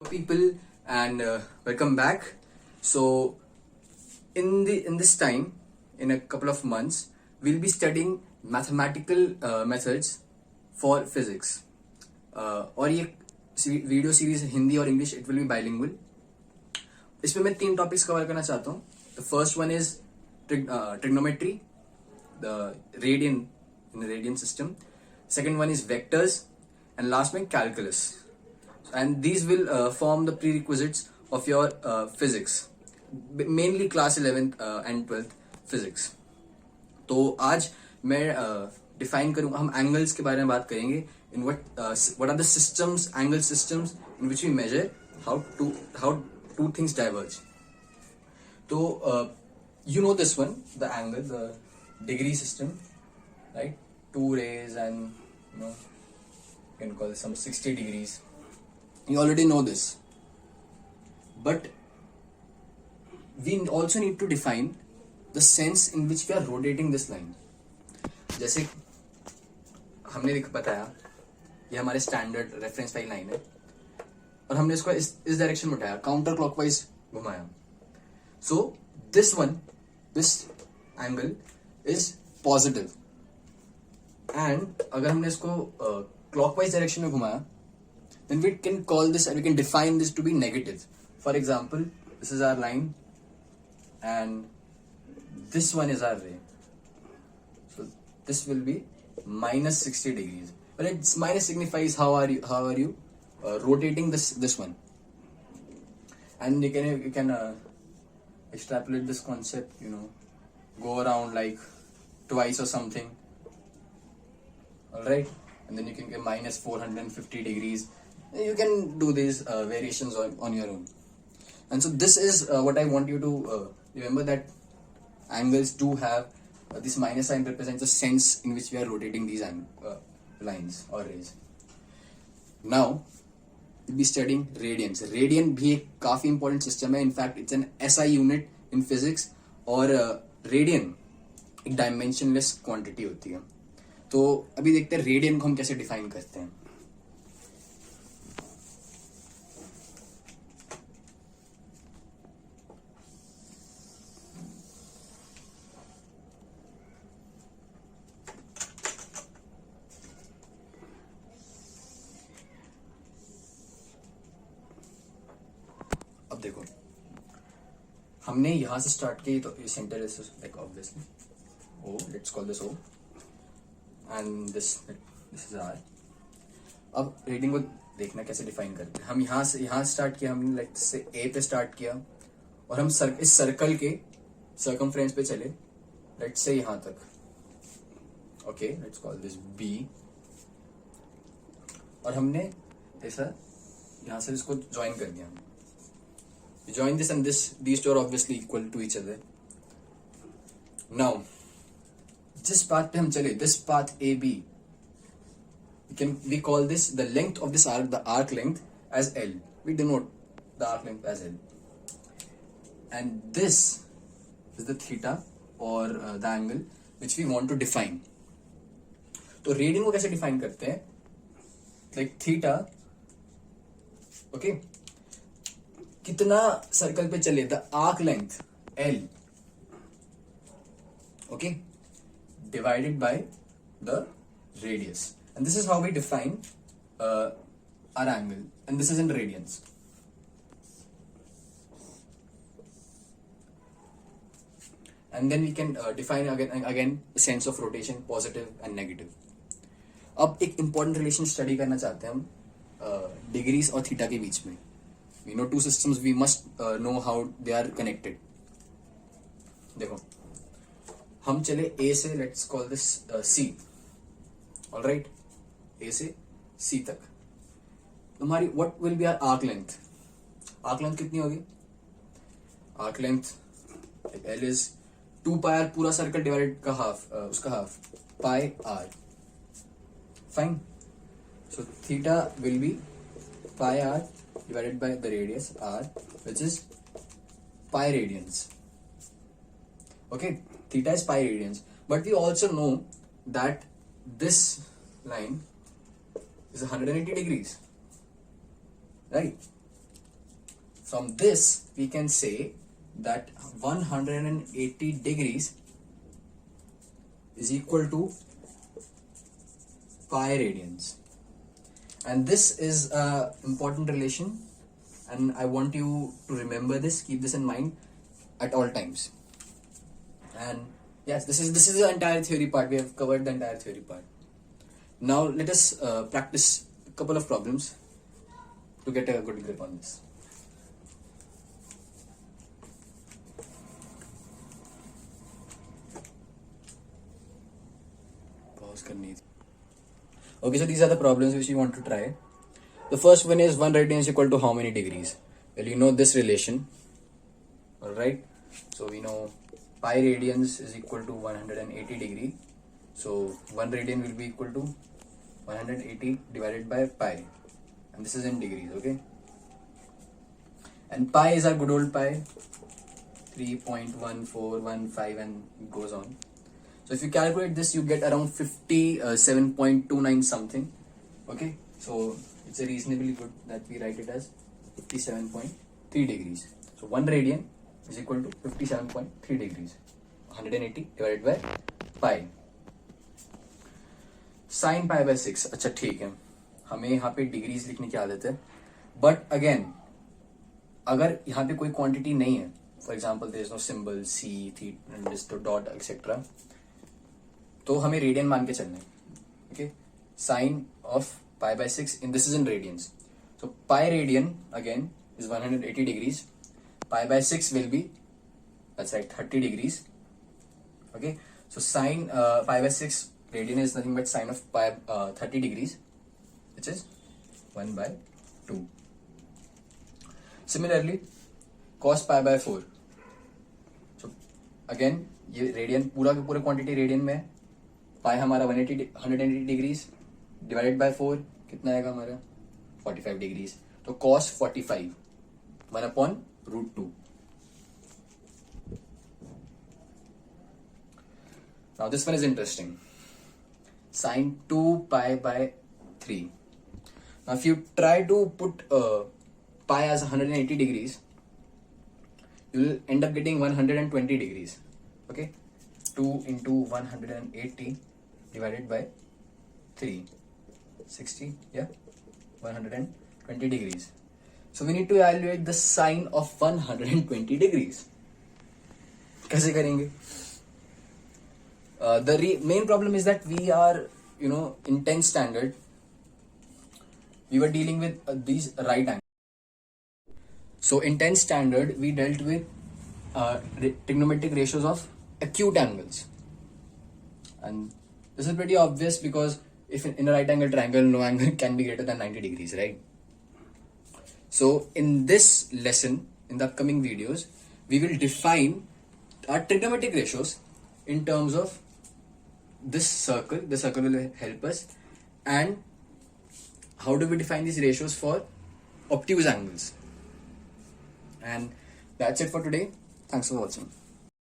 People, and welcome back. So in this time, in a couple of months, we'll be studying mathematical methods for physics. और ये video series Hindi और English it will be bilingual. इसमें मैं 3 topics cover करना चाहता हूँ. The first one is trigonometry, the radian in the radian system. Second one is vectors, and last में calculus. And these will form the prerequisites of your physics, mainly class 11th and 12th physics. तो आज मैं define करूंगा, हम angles के बारे में बात करेंगे. इन what are the systems, angle systems in which we measure how two things diverge. तो you know this one, the angle, the degree system, right? 2 rays and you can call it some 60 degrees. You already know this, but we also need to define the sense in which we are rotating this line. जैसे हमने बताया ये हमारे standard reference वाली line है और हमने इसको इस डायरेक्शन में उठाया, काउंटर क्लॉकवाइज घुमाया. So this angle is positive, and अगर हमने इसको क्लॉकवाइज डायरेक्शन में घुमाया, then we can call this and we can define this to be negative. For example, this is our line and this one is our ray. So this will be minus 60 degrees. But it's minus signifies how are you rotating this one. And you can extrapolate this concept, go around like twice or something. Alright, and then you can get minus 450 degrees. You can do these variations on your own. And so this is what I want you to remember, that angles do have this minus sign represents the sense in which we are rotating these lines or rays. Now we'll be studying radians. Radian भी एक काफी important system है. In fact, it's an SI unit in physics. और radian एक dimensionless quantity होती है. तो अभी देखते हैं radian को हम कैसे define करते हैं. अब देखो, हमने यहां से स्टार्ट की, तो ये centre is like obviously O, let's call this O, and this is R. अब रेडियन को देखना कैसे डिफाइन करते हैं. हम यहां स्टार्ट किया, हमने लाइक से ए पे स्टार्ट किया और हम इस सर्कल के सर्कमफ्रेंस पे चले, लेट्स से यहां तक. Okay, let's call this B. और हमने ऐसा यहां से इसको ज्वाइन कर दिया. Join this and this, these two are obviously equal to each other. Now जिस पाथ पे हम चले, this path AB, we call this the length of this arc, the arc length, as L. We denote the arc length as L, and this is the theta or the angle which we want to define. तो radian को कैसे define करते हैं? Like theta, okay, कितना circle पे चले, the arc length L, okay, divided by the radius. And this is how we define our angle, and this is in radians. And then we can define again the sense of rotation, positive and negative. अब एक important relation study करना चाहते हैं हम degrees और theta के बीच में. We know two systems, we must know how they are connected. देखो, हम चले A से, let's call this C. All right, A से C तक. हमारी what will be our arc length? Arc length कितनी होगी? Arc length L is 2 pi r, पूरा सर्कल डिवाइडेड का हाफ, उसका half pi r. Fine. So theta will be pi r divided by the radius r, which is pi radians. Okay, theta is pi radians, but we also know that this line is 180 degrees, right? from this we can say that 180 degrees is equal to pi radians, and this is a important relation, and I want you to remember this, keep this in mind at all times. And yes, this is the entire theory part. We have covered the entire theory part. Now let us practice a couple of problems to get a good grip on this. Pause karni thi. Okay, so these are the problems which you want to try. The first one is 1 radian is equal to how many degrees? Well, you know this relation. Alright, so we know pi radians is equal to 180 degree. So 1 radian will be equal to 180 divided by pi, and this is in degrees, okay? And pi is our good old pi, 3.1415, and it goes on. So if you calculate this, you get around 57.29 something, okay? So it's a reasonably good that we write it as 57.3 degrees. So 1 radian is equal to 57.3 degrees, 180 divided by pi. Sin pi by 6, अच्छा ठीक है, हमें यहाँ पे degrees लिखने की आदत है, बट अगेन अगर यहाँ पे कोई क्वांटिटी नहीं है, for example there is no symbol C थी डॉट एक्सेट्रा, तो हमें रेडियन मान के चलना है, okay? Sine of pi by 6 in this is in radians. So pi radian again is 180 degrees. Pi by 6 will be, that's right, 30 degrees. Okay, so sine pi by 6 radian is nothing but sine of pi 30 degrees, which is 1 by 2. Similarly, cos pi by 4. So again ये radian पूरा का पूरा quantity radian में है, पाई हमारा 180 degrees divided by 4 कितना आएगा हमारा 45 डिग्रीज, तो cos 45 1/√2. Now this one is interesting. Sin 2 pi by 3. Now if you try to put pi as 180 degrees, you will end up getting 120 degrees. Okay, 2 into 180 divided by 3, 60, yeah, 120 degrees. So we need to evaluate the sine of 120 degrees. कैसे करेंगे? The main problem is that we are, in 10th standard, we were dealing with these right angles. So in 10th standard, we dealt with trigonometric ratios of acute angles. And this is pretty obvious because if in a right angle triangle, no angle can be greater than 90 degrees, right? So in this lesson, in the upcoming videos, we will define our trigonometric ratios in terms of this circle. The circle will help us. And how do we define these ratios for obtuse angles? And that's it for today. Thanks for watching.